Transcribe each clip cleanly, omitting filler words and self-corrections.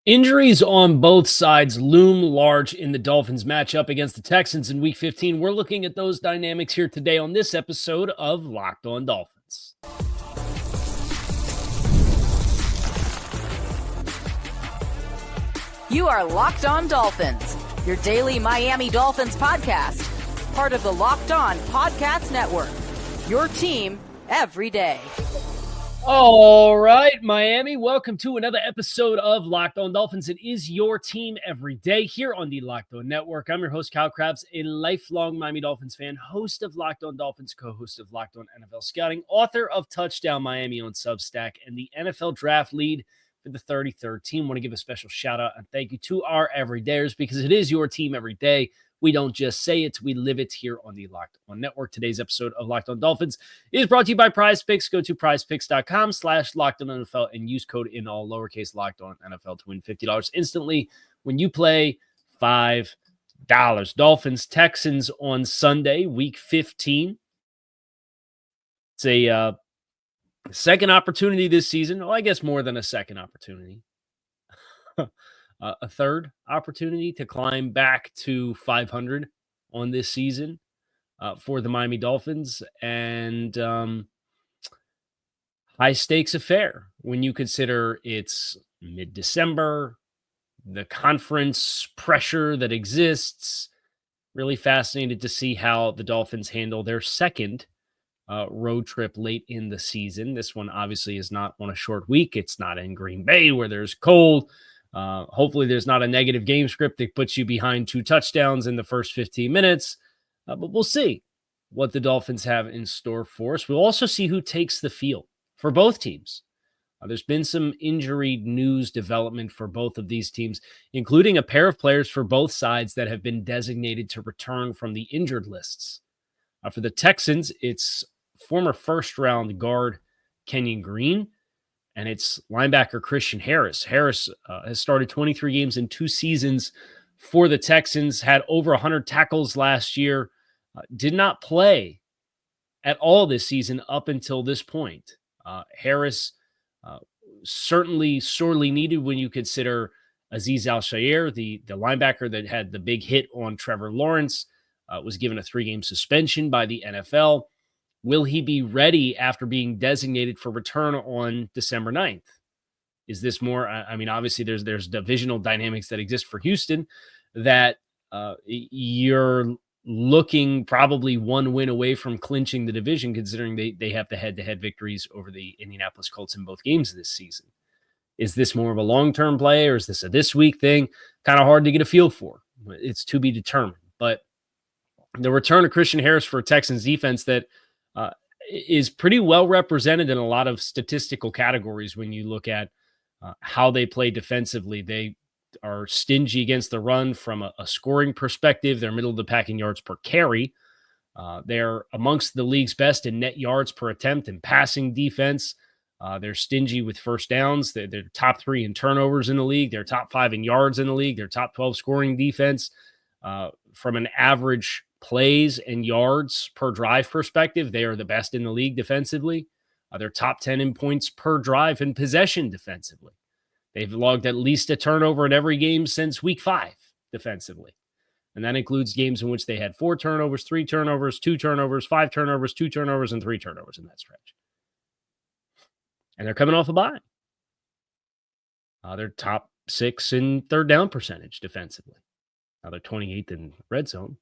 Injuries on both sides loom large in the Dolphins matchup against the Texans in Week 15. We're looking at those dynamics here today on this episode of Locked On Dolphins. You are Locked On Dolphins, your daily Miami Dolphins podcast, part of the Locked On Podcast Network, your team every day. All right, Miami, welcome to another episode of Locked On Dolphins. It is your team every day here on the Locked On Network. I'm your host, Kyle Krabs, a lifelong Miami Dolphins fan, host of Locked On Dolphins, co-host of Locked On NFL Scouting, author of Touchdown Miami on Substack, and the NFL Draft lead for the 33rd team. I want to give a special shout out and thank you to our everydayers because it is your team every day. We don't just say it, we live it here on the Locked On Network. Today's episode of Locked On Dolphins is brought to you by Prize Picks. Go to prizepicks.com/LockedOnNFL and use code in all lowercase Locked On NFL to win $50 instantly when you play $5. Dolphins, Texans on Sunday, Week 15. It's a second opportunity this season. Well, I guess more than a second opportunity. A third opportunity to climb back to 500 on this season for the Miami Dolphins, and high stakes affair when you consider it's mid-December, the conference pressure that exists. Really fascinated to see how the Dolphins handle their second road trip late in the season. This one obviously is not on a short week. It's not in Green Bay where there's cold. Hopefully there's not a negative game script that puts you behind 2 touchdowns in the first 15 minutes, but we'll see what the Dolphins have in store for us. We'll also see who takes the field for both teams. There's been some injury news development for both of these teams, including a pair of players for both sides that have been designated to return from the injured lists. For the Texans, it's former first-round guard Kenyon Green, and it's linebacker Christian Harris. Harris has started 23 games in 2 seasons for the Texans, had over 100 tackles last year, did not play at all this season up until this point. Harris certainly sorely needed when you consider Azeez Al-Shaair, the linebacker that had the big hit on Trevor Lawrence, was given a 3-game suspension by the NFL. Will he be ready after being designated for return on December 9th? Is this more, obviously there's divisional dynamics that exist for Houston that you're looking probably one win away from clinching the division, considering they have the head-to-head victories over the Indianapolis Colts in both games this season. Is this more of a long-term play or is this a this-week thing? Kind of hard to get a feel for. It's to be determined. But the return of Christian Harris for a Texans defense that is pretty well represented in a lot of statistical categories when you look at how they play defensively. They are stingy against the run from a scoring perspective. They're middle of the pack in yards per carry. They're amongst the league's best in net yards per attempt and passing defense. They're stingy with first downs. They're top 3 in turnovers in the league. They're top 5 in yards in the league. They're top 12 scoring defense. From an average plays and yards per drive perspective, they are the best in the league defensively. They're top 10 in points per drive and possession defensively. They've logged at least a turnover in every game since week 5 defensively. And that includes games in which they had 4 turnovers, 3 turnovers, 2 turnovers, 5 turnovers, 2 turnovers, and 3 turnovers in that stretch. And they're coming off a bye. They're top 6 in third down percentage defensively. They're 28th in red zone.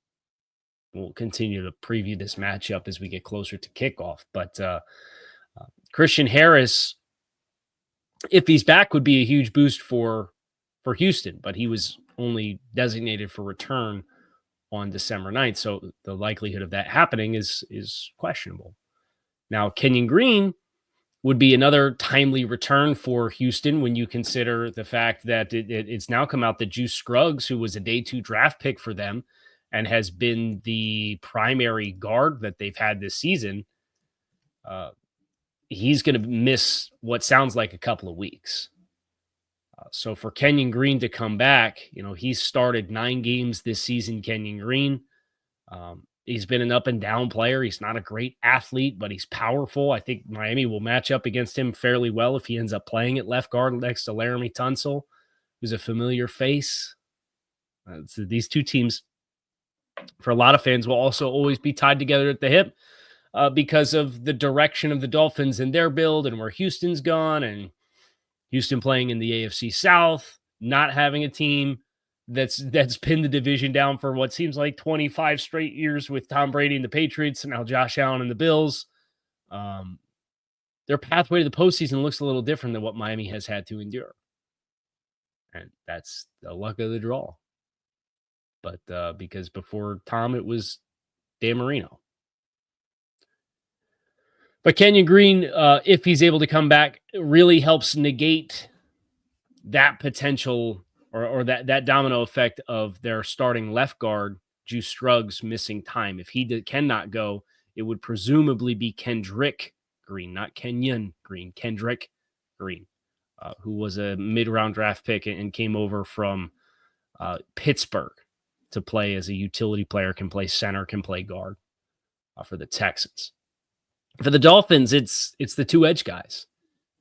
We'll continue to preview this matchup as we get closer to kickoff. But Christian Harris, if he's back, would be a huge boost for Houston. But he was only designated for return on December 9th. So the likelihood of that happening is questionable. Now, Kenyon Green would be another timely return for Houston when you consider the fact that it's now come out that Juice Scruggs, who was a day 2 draft pick for them and has been the primary guard that they've had this season, he's going to miss what sounds like a couple of weeks. So for Kenyon Green to come back, he's started 9 games this season, Kenyon Green. He's been an up and down player. He's not a great athlete, but he's powerful. I think Miami will match up against him fairly well if he ends up playing at left guard next to Laramie Tunsil, who's a familiar face. So these two teams, for a lot of fans, will also always be tied together at the hip because of the direction of the Dolphins and their build and where Houston's gone, and Houston playing in the AFC South, not having a team that's pinned the division down for what seems like 25 straight years with Tom Brady and the Patriots, and now Josh Allen and the Bills. Their pathway to the postseason looks a little different than what Miami has had to endure. And that's the luck of the draw. But because before Tom, it was Dan Marino. But Kenyon Green, if he's able to come back, really helps negate that potential or that domino effect of their starting left guard, Juice Scruggs, missing time. If he cannot go, it would presumably be Kendrick Green, not Kenyon Green, Kendrick Green, who was a mid-round draft pick and came over from Pittsburgh to play as a utility player, can play center, can play guard for the Texans. For the Dolphins, it's the two edge guys.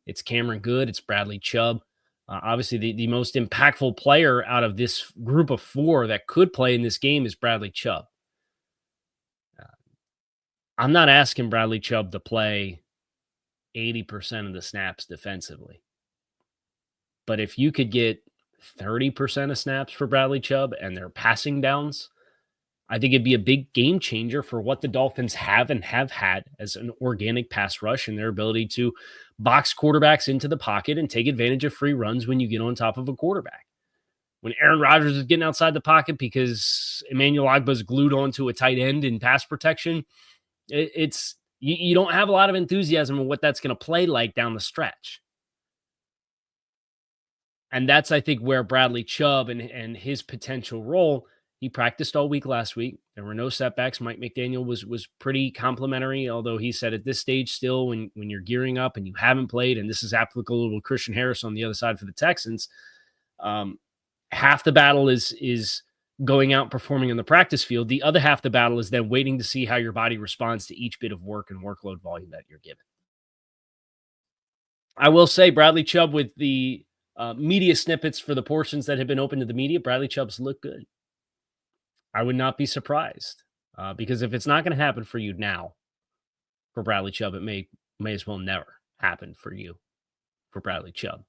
It's Cameron Good, it's Bradley Chubb. Obviously, the most impactful player out of this group of four that could play in this game is Bradley Chubb. I'm not asking Bradley Chubb to play 80% of the snaps defensively. But if you could get 30% of snaps for Bradley Chubb and their passing downs, I think it'd be a big game changer for what the Dolphins have and have had as an organic pass rush and their ability to box quarterbacks into the pocket and take advantage of free runs when you get on top of a quarterback. When Aaron Rodgers is getting outside the pocket because Emmanuel Ogbah is glued onto a tight end in pass protection, you don't have a lot of enthusiasm on what that's going to play like down the stretch. And that's, I think, where Bradley Chubb and his potential role. He practiced all week last week. There were no setbacks. Mike McDaniel was pretty complimentary, although he said at this stage still, when you're gearing up and you haven't played, and this is applicable to Christian Harris on the other side for the Texans, half the battle is going out and performing in the practice field. The other half the battle is then waiting to see how your body responds to each bit of work and workload volume that you're given. I will say Bradley Chubb, with the media snippets for the portions that have been open to the media, Bradley Chubb's looked good. I would not be surprised because if it's not going to happen for you now for Bradley Chubb, it may as well never happen for you for Bradley Chubb.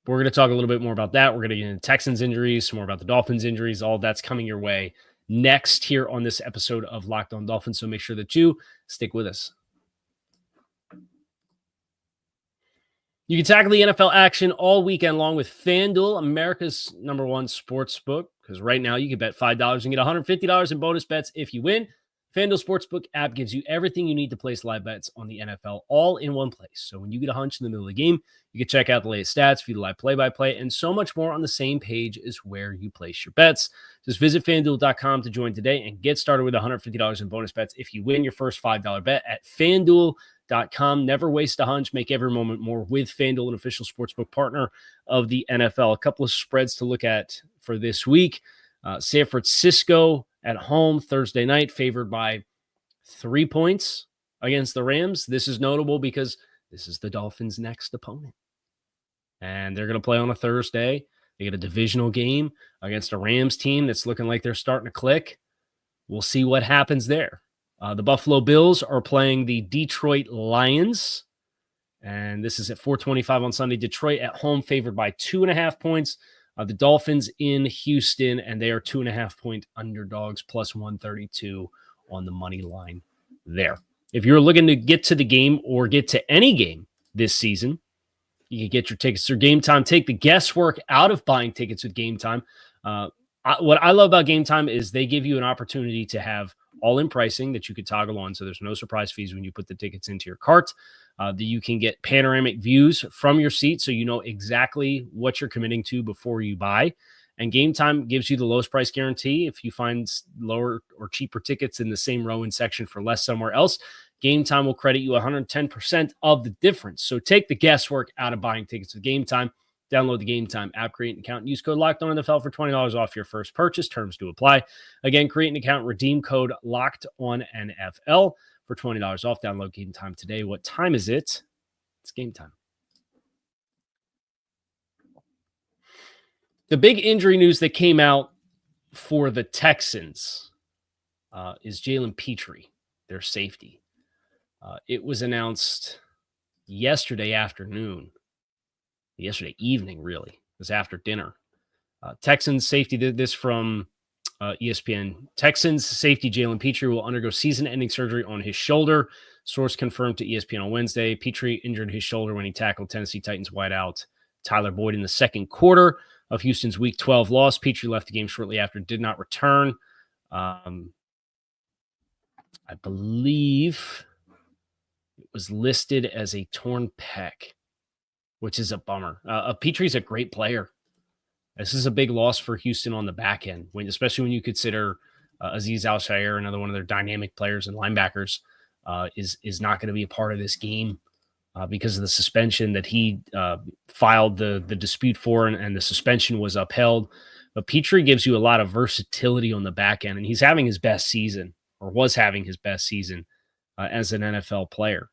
We're going to talk a little bit more about that. We're going to get into Texans injuries, some more about the Dolphins injuries. All that's coming your way next here on this episode of Locked On Dolphins. So make sure that you stick with us. You can tackle the NFL action all weekend long with FanDuel, America's #1 sports book, because right now you can bet $5 and get $150 in bonus bets if you win. FanDuel Sportsbook app gives you everything you need to place live bets on the NFL all in one place. So when you get a hunch in the middle of the game, you can check out the latest stats, view the live play-by-play, and so much more on the same page as where you place your bets. Just visit FanDuel.com to join today and get started with $150 in bonus bets if you win your first $5 bet at FanDuel.com. Never waste a hunch. Make every moment more with FanDuel, an official sportsbook partner of the NFL. A couple of spreads to look at for this week. San Francisco at home Thursday night, favored by 3 points against the Rams. This is notable because this is the Dolphins' next opponent. And they're going to play on a Thursday. They get a divisional game against a Rams team that's looking like they're starting to click. We'll see what happens there. The Buffalo Bills are playing the Detroit Lions. And this is at 4:25 on Sunday. Detroit at home, favored by 2.5 points. The Dolphins in Houston, and they are 2.5-point underdogs, plus 132 on the money line there. If you're looking to get to the game or get to any game this season, you can get your tickets through Game Time. Take the guesswork out of buying tickets with Game Time. What I love about Game Time is they give you an opportunity to have all-in pricing that you could toggle on, so there's no surprise fees when you put the tickets into your cart. That you can get panoramic views from your seat so you know exactly what you're committing to before you buy. And Game Time gives you the lowest price guarantee. If you find lower or cheaper tickets in the same row and section for less somewhere else, Game Time will credit you 110% of the difference. So take the guesswork out of buying tickets with Game Time. Download the Game Time app, create an account, and use code LOCKEDONNFL for $20 off your first purchase. Terms do apply. Again, create an account, redeem code LOCKEDONNFL for $20 off. Download Game Time today. What time is it? It's game time. The big injury news that came out for the Texans is Jalen Pitre, their safety. It was announced yesterday evening, really. It was after dinner. Texans safety did this from ESPN. Texans safety Jalen Pitre will undergo season-ending surgery on his shoulder. Source confirmed to ESPN on Wednesday. Pitre injured his shoulder when he tackled Tennessee Titans wideout Tyler Boyd in the second quarter of Houston's Week 12 loss. Pitre left the game shortly after, did not return. I believe it was listed as a torn pec, which is a bummer. Petry's a great player. This is a big loss for Houston on the back end, especially when you consider Azeez Al-Shaair, another one of their dynamic players and linebackers, is not going to be a part of this game because of the suspension that he filed the dispute for, and the suspension was upheld. But Pitre gives you a lot of versatility on the back end, and he's having his best season, or was having his best season as an NFL player.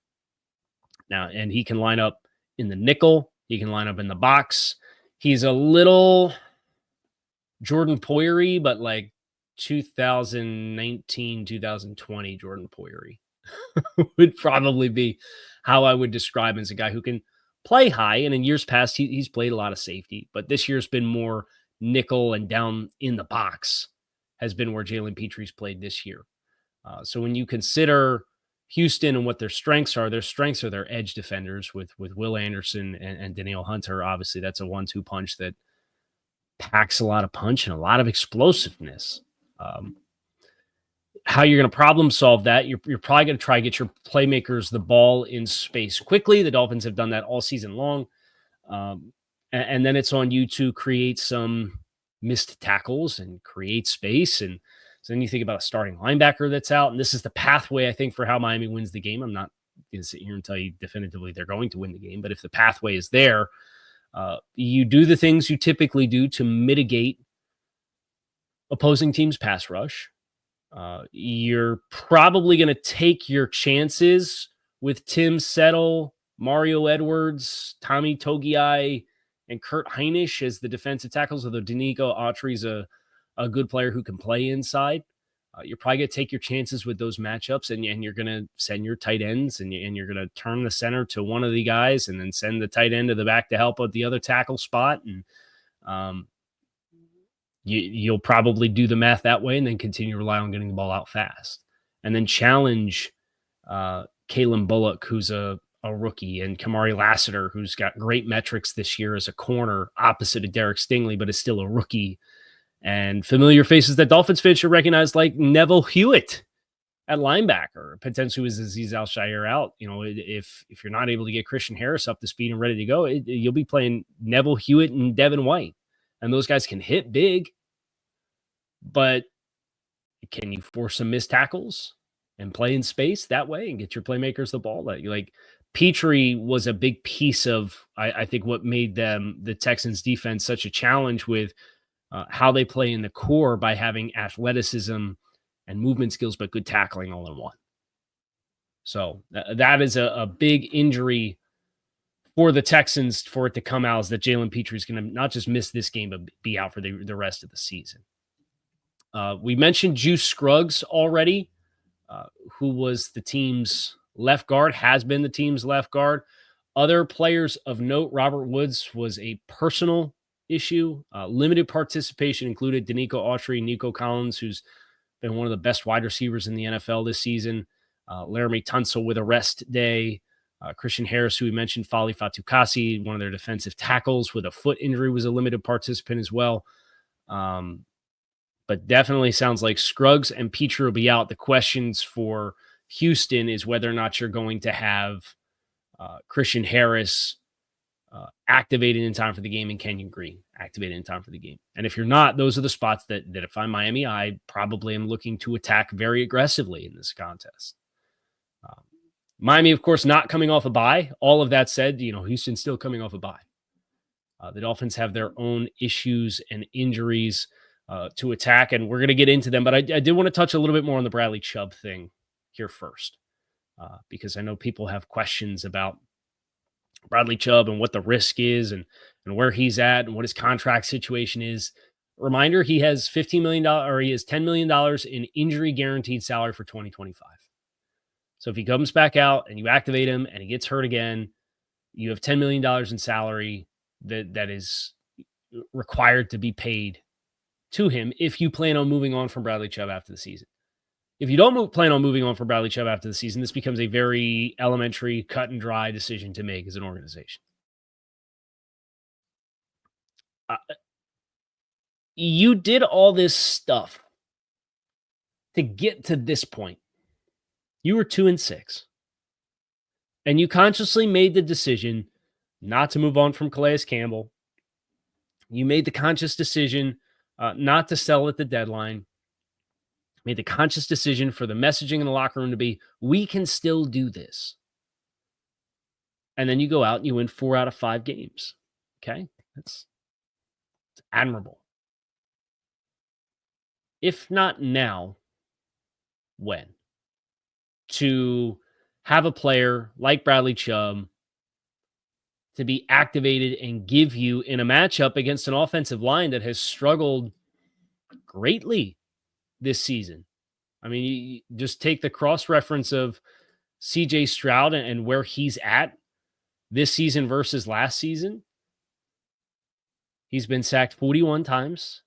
Now, and he can line up in the nickel. He can line up in the box. He's a little Jordan Poyer-y, but like 2019, 2020 Jordan Poyer-y would probably be how I would describe him, as a guy who can play high. And in years past, he's played a lot of safety, but this year's been more nickel and down in the box has been where Jalen Pitre's played this year. So when you consider Houston and what their strengths are their edge defenders with Will Anderson and Danielle Hunter. Obviously, that's a 1-2 punch that packs a lot of punch and a lot of explosiveness. How you're going to problem solve that, you're probably going to try to get your playmakers the ball in space quickly. The Dolphins have done that all season long. And then it's on you to create some missed tackles and create space. And so then you think about a starting linebacker that's out, and this is the pathway, I think, for how Miami wins the game. I'm not going to sit here and tell you definitively they're going to win the game, but if the pathway is there, you do the things you typically do to mitigate opposing teams' pass rush. You're probably going to take your chances with Tim Settle, Mario Edwards, Tommy Togiai, and Kurt Heinisch as the defensive tackles, although Danico Autry's a good player who can play inside. You're probably going to take your chances with those matchups, and you're going to send your tight ends, and you're going to turn the center to one of the guys and then send the tight end to the back to help at the other tackle spot. And you'll probably do the math that way and then continue to rely on getting the ball out fast. And then challenge Kalen Bullock, who's a rookie, and Kamari Lassiter, who's got great metrics this year as a corner opposite of Derek Stingley, but is still a rookie. And familiar faces that Dolphins fans should recognize, like Neville Hewitt at linebacker, potentially with Azeez Al-Shaair out. If you're not able to get Christian Harris up to speed and ready to go, you'll be playing Neville Hewitt and Devin White. And those guys can hit big, but can you force some missed tackles and play in space that way and get your playmakers the ball? Like Pitre was a big piece of, I think, what made the Texans defense such a challenge with how they play in the core by having athleticism and movement skills, but good tackling all in one. So that is a big injury for the Texans for it to come out, is that Jalen Pitre is going to not just miss this game, but be out for the rest of the season. We mentioned Juice Scruggs already, who was the team's left guard, has been the team's left guard. Other players of note, Robert Woods was a personal issue. Limited participation included Danico Autry, Nico Collins, who's been one of the best wide receivers in the NFL this season. Laramie Tunsil with a rest day. Christian Harris, who we mentioned, Fali Fatukasi, one of their defensive tackles with a foot injury, was a limited participant as well. But definitely sounds like Scruggs and Pitre will be out. The questions for Houston is whether or not you're going to have Christian Harris activated in time for the game and Kenyon Green activated in time for the game. And if you're not, those are the spots that if I'm Miami, I probably am looking to attack very aggressively in this contest. Miami, of course, not coming off a bye. All of that said, Houston's still coming off a bye. The Dolphins have their own issues and injuries to attack, and we're going to get into them. But I did want to touch a little bit more on the Bradley Chubb thing here first, because I know people have questions about Bradley Chubb and what the risk is and where he's at and what his contract situation is. Reminder, he has $15 million or he has $10 million in injury guaranteed salary for 2025. So if he comes back out and you activate him and he gets hurt again, you have $10 million in salary that is required to be paid to him if you plan on moving on from Bradley Chubb after the season. If you don't plan on moving on from Bradley Chubb after the season, this becomes a very elementary, cut and dry decision to make as an organization. You did all this stuff to get to this point. You were 2-6. And you consciously made the decision not to move on from Calais Campbell. You made the conscious decision not to sell at the deadline. Made the conscious decision for the messaging in the locker room to be, we can still do this. And then you go out and you win 4 out of 5 games. Okay? That's admirable. If not now, when? To have a player like Bradley Chubb to be activated and give you in a matchup against an offensive line that has struggled greatly this season. I mean, you just take the cross-reference of C.J. Stroud and where he's at this season versus last season. He's been sacked 41 times.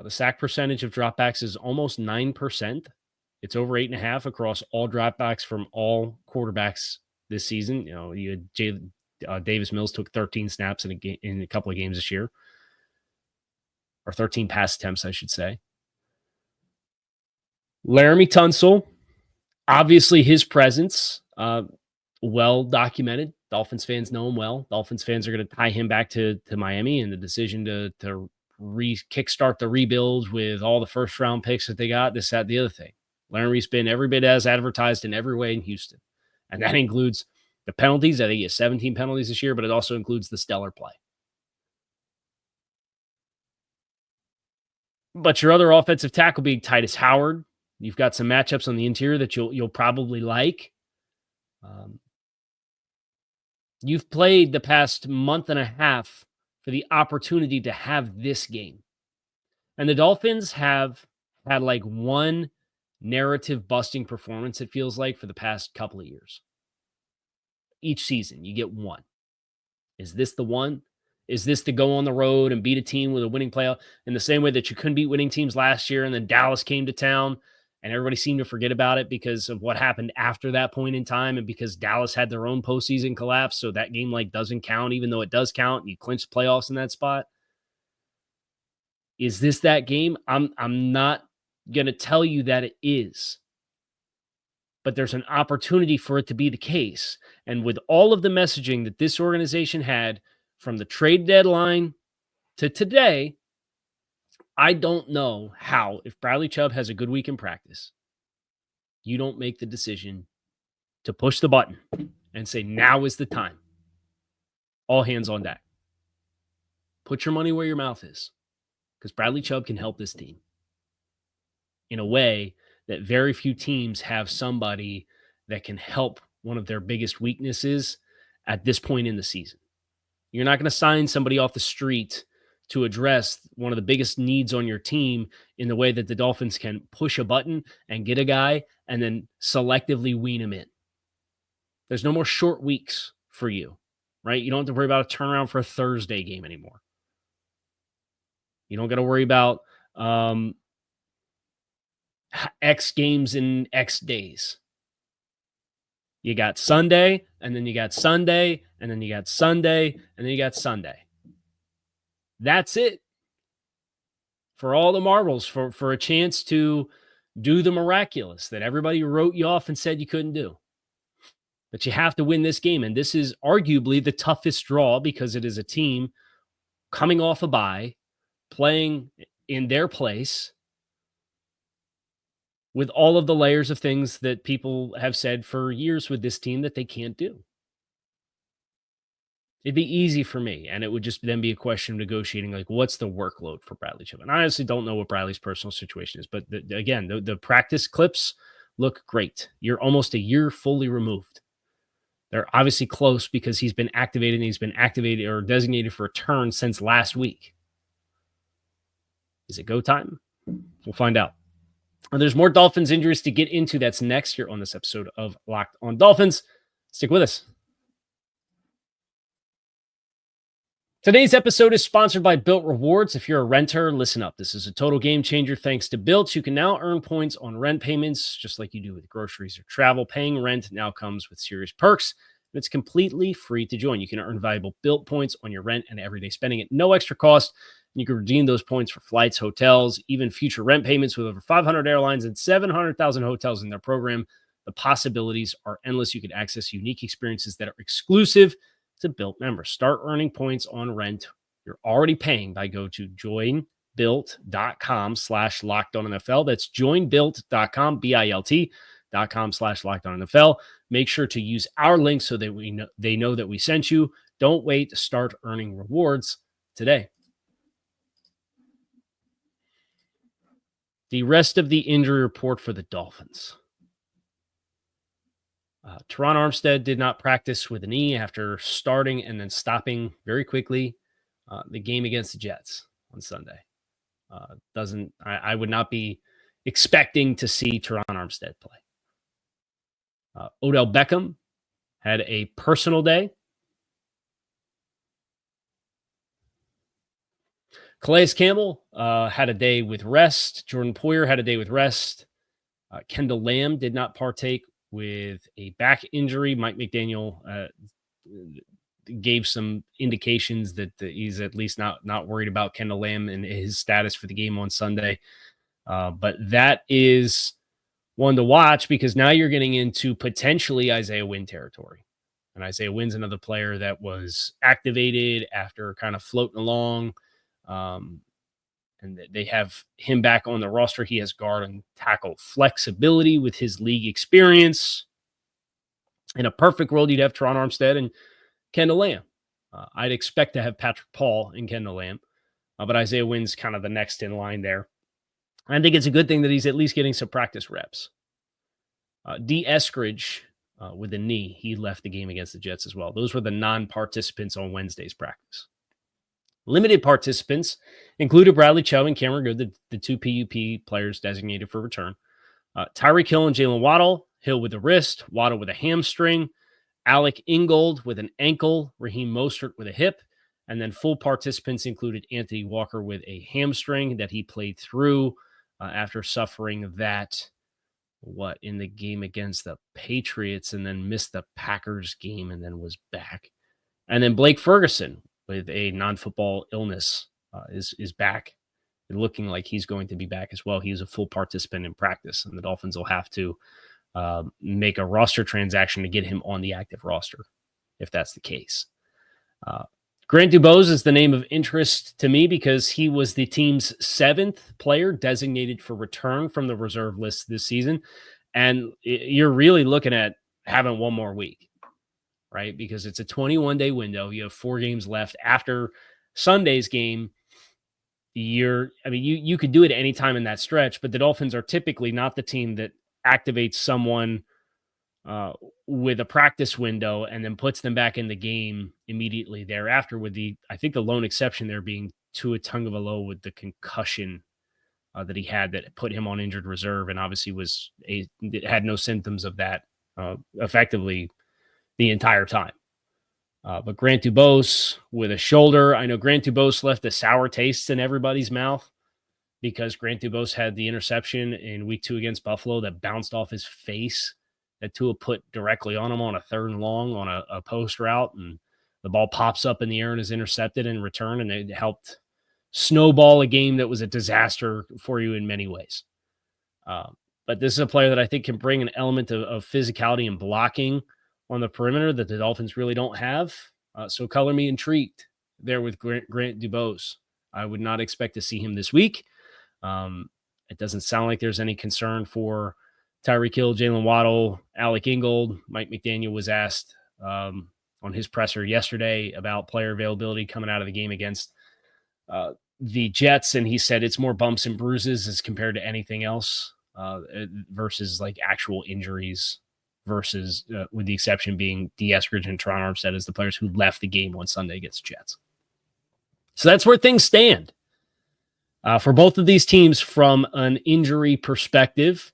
The sack percentage of dropbacks is almost 9%. It's over 8.5 across all dropbacks from all quarterbacks this season. You know, you had Davis Mills took 13 snaps in a couple of games this year, or 13 pass attempts, I should say. Laramie Tunsil, obviously his presence, well documented. Dolphins fans know him well. Dolphins fans are going to tie him back to Miami and the decision to kickstart the rebuild with all the first round picks that they got, this, that, the other thing. Laramie's been every bit as advertised in every way in Houston. And that includes the penalties. I think he has 17 penalties this year, but it also includes the stellar play. But your other offensive tackle being Titus Howard, you've got some matchups on the interior that you'll probably like. You've played the past month and a half for the opportunity to have this game. And the Dolphins have had like one narrative busting performance, it feels like, for the past couple of years. Each season, you get one. Is this the one? Is this to go on the road and beat a team with a winning playoff in the same way that you couldn't beat winning teams last year and then Dallas came to town and everybody seemed to forget about it because of what happened after that point in time and because Dallas had their own postseason collapse, so that game like doesn't count even though it does count and you clinch playoffs in that spot? Is this that game? I'm not going to tell you that it is. But there's an opportunity for it to be the case. And with all of the messaging that this organization had from the trade deadline to today, I don't know how, if Bradley Chubb has a good week in practice, you don't make the decision to push the button and say, now is the time. All hands on deck. Put your money where your mouth is, because Bradley Chubb can help this team in a way that very few teams have somebody that can help one of their biggest weaknesses at this point in the season. You're not going to sign somebody off the street to address one of the biggest needs on your team in the way that the Dolphins can push a button and get a guy and then selectively wean him in. There's no more short weeks for you, right? You don't have to worry about a turnaround for a Thursday game anymore. You don't got to worry about X games in X days. You got Sunday, and then you got Sunday, and then you got Sunday, and then you got Sunday. That's it. For all the marbles, for a chance to do the miraculous that everybody wrote you off and said you couldn't do. But you have to win this game, and this is arguably the toughest draw because it is a team coming off a bye, playing in their place, with all of the layers of things that people have said for years with this team that they can't do. It'd be easy for me, and it would just then be a question of negotiating, like, what's the workload for Bradley Chubb? And I honestly don't know what Bradley's personal situation is, but the practice clips look great. You're almost a year fully removed. They're obviously close because he's been activated and he's been activated or designated for return since last week. Is it go time? We'll find out. And there's more Dolphins injuries to get into. That's next year on this episode of Locked on Dolphins. Stick with us. Today's episode is sponsored by Built Rewards. If you're a renter, listen up. This is a total game changer thanks to Built. You can now earn points on rent payments, just like you do with groceries or travel. Paying rent now comes with serious perks, and it's completely free to join. You can earn valuable Built points on your rent and everyday spending at no extra cost. And you can redeem those points for flights, hotels, even future rent payments with over 500 airlines and 700,000 hotels in their program. The possibilities are endless. You can access unique experiences that are exclusive to Built members. Start earning points on rent you're already paying by go to joinbuilt.com/lockedonnfl. That's joinbuilt.com, BILT.com/lockedonnfl. Make sure to use our link so that they know that we sent you. Don't wait to start earning rewards today. The rest of the injury report for the Dolphins. Teron Armstead did not practice with a knee after starting and then stopping very quickly the game against the Jets on Sunday. I would not be expecting to see Teron Armstead play. Odell Beckham had a personal day. Calais Campbell had a day with rest. Jordan Poyer had a day with rest. Kendall Lamb did not partake with a back injury. Mike McDaniel gave some indications that he's at least not worried about Kendall Lamb and his status for the game on Sunday. But that is one to watch because now you're getting into potentially Isaiah Wynn territory. And Isaiah Wynn's another player that was activated after kind of floating along. And they have him back on the roster. He has guard and tackle flexibility with his league experience. In a perfect world, you'd have Teron Armstead and Kendall Lamb. I'd expect to have Patrick Paul and Kendall Lamb, but Isaiah Wynn's kind of the next in line there. I think it's a good thing that he's at least getting some practice reps. D. Eskridge with a knee, he left the game against the Jets as well. Those were the non-participants on Wednesday's practice. Limited participants included Bradley Chubb and Cameron Good, the two PUP players designated for return. Tyreek Hill and Jalen Waddle, Hill with a wrist, Waddle with a hamstring, Alec Ingold with an ankle, Raheem Mostert with a hip, and then full participants included Anthony Walker with a hamstring that he played through after suffering that, in the game against the Patriots and then missed the Packers game and then was back. And then Blake Ferguson with a non-football illness is back and looking like he's going to be back as well. He was a full participant in practice, and the Dolphins will have to make a roster transaction to get him on the active roster if that's the case. Grant Dubose is the name of interest to me because he was the team's 7th player designated for return from the reserve list this season. And you're really looking at having one more week, right? Because it's a 21-day window. You have 4 games left after Sunday's game. You could do it any time in that stretch, but the Dolphins are typically not the team that activates someone with a practice window and then puts them back in the game immediately thereafter, with the lone exception there being Tua Tagovailoa with the concussion that he had that put him on injured reserve, and obviously had no symptoms of that effectively the entire time. But Grant Dubose with a shoulder. I know Grant Dubose left a sour taste in everybody's mouth because Grant Dubose had the interception in week 2 against Buffalo that bounced off his face that Tua put directly on him on a 3rd and long on a post route. And the ball pops up in the air and is intercepted in return. And it helped snowball a game that was a disaster for you in many ways. But this is a player that I think can bring an element of physicality and blocking on the perimeter that the Dolphins really don't have. So color me intrigued there with Grant Dubose. I would not expect to see him this week. It doesn't sound like there's any concern for Tyreek Hill, Jalen Waddle, Alec Ingold. Mike McDaniel was asked on his presser yesterday about player availability coming out of the game against the Jets, and he said it's more bumps and bruises as compared to anything else versus like actual injuries versus, with the exception being D. Eskridge and Teron Armstead as the players who left the game on Sunday against the Jets. So that's where things stand. For both of these teams from an injury perspective,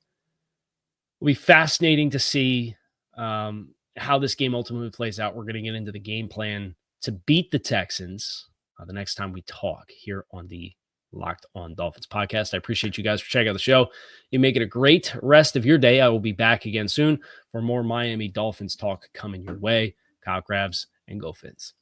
it'll be fascinating to see how this game ultimately plays out. We're going to get into the game plan to beat the Texans the next time we talk here on the Locked On Dolphins podcast. I appreciate you guys for checking out the show. You make it a great rest of your day. I will be back again soon for more Miami Dolphins talk coming your way. Kyle Krabs and Go Fins.